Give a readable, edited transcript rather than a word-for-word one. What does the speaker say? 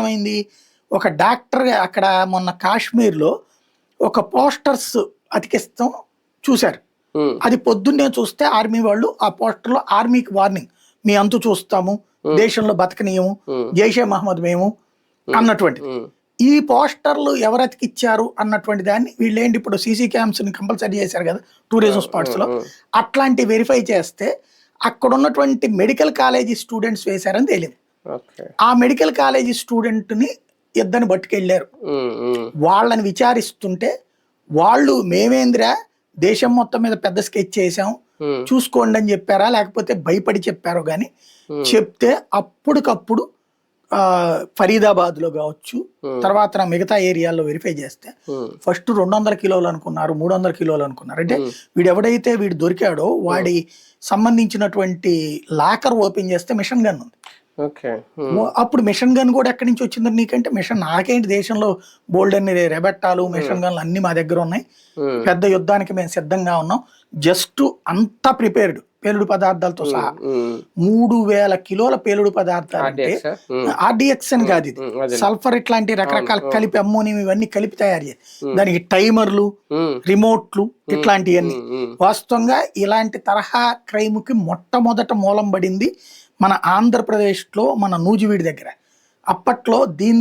ఏమైంది, ఒక డాక్టర్ అక్కడ మొన్న కాశ్మీర్లో ఒక పోస్టర్స్ అతికిస్తాం చూశారు. అది పొద్దున్నే చూస్తే ఆర్మీ వాళ్ళు ఆ పోస్టర్లో ఆర్మీకి వార్నింగ్, మీ అంతు చూస్తాము, దేశంలో బతకనీయము, జైషే మహమ్మద్ మేము అన్నటువంటి. ఈ పోస్టర్లు ఎవరు అతికిచ్చారు అన్నటువంటి దాన్ని వీళ్ళేంటి ఇప్పుడు సీసీ క్యామ్స్ ని కంపల్సరీ చేశారు కదా టూరిజం స్పాట్స్ లో, అట్లాంటి వెరిఫై చేస్తే అక్కడ ఉన్నటువంటి మెడికల్ కాలేజీ స్టూడెంట్స్ వేశారని తేలింది. ఆ మెడికల్ కాలేజీ స్టూడెంట్ ని ఇద్దరిని పట్టుకెళ్ళారు. వాళ్ళని విచారిస్తుంటే వాళ్ళు మేమేంద్రా దేశం మొత్తం మీద పెద్ద స్కెచ్ చేసాం చూసుకోండి అని చెప్పారా లేకపోతే భయపడి చెప్పారో గాని, చెప్తే అప్పటికప్పుడు ఫరీదాబాద్ లో కావచ్చు, తర్వాత మిగతా ఏరియాల్లో వెరిఫై చేస్తే ఫస్ట్ 200 కిలోలు అనుకున్నారు, 300 కిలోలు అనుకున్నారు. అంటే వీడు ఎవడైతే వీడు దొరికాడో వాడి సంబంధించినటువంటి లాకర్ ఓపెన్ చేస్తే మిషన్ గన్ ఉంది. అప్పుడు మిషన్ గన్ కూడా ఎక్కడి నుంచి వచ్చిందని నీకంటే, మిషన్ నాకేంటి దేశంలో బోల్డ్ అన్ని రెబెట్టాలు మిషన్ గన్లు అన్ని మా దగ్గర ఉన్నాయి, పెద్ద యుద్ధానికి మేము సిద్ధంగా ఉన్నాం, జస్ట్ అంతా ప్రిపేర్డ్ పేలుడు పదార్థాలతో సహా 3000 కిలోల పేలుడు పదార్థాలు. అంటే ఆర్డిఎక్స్ అని కాదు, ఇది సల్ఫర్ ఇట్లాంటి రకరకాల కలిపి అమ్మోనియం ఇవన్నీ కలిపి తయారు చేయాలి. దానికి టైమర్లు, రిమోట్లు ఇట్లాంటివన్నీ. వాస్తవంగా ఇలాంటి తరహా క్రైమ్ కి మొట్టమొదట మూలం పడింది మన ఆంధ్రప్రదేశ్ లో మన నూజివీడి దగ్గర. అప్పట్లో దీన్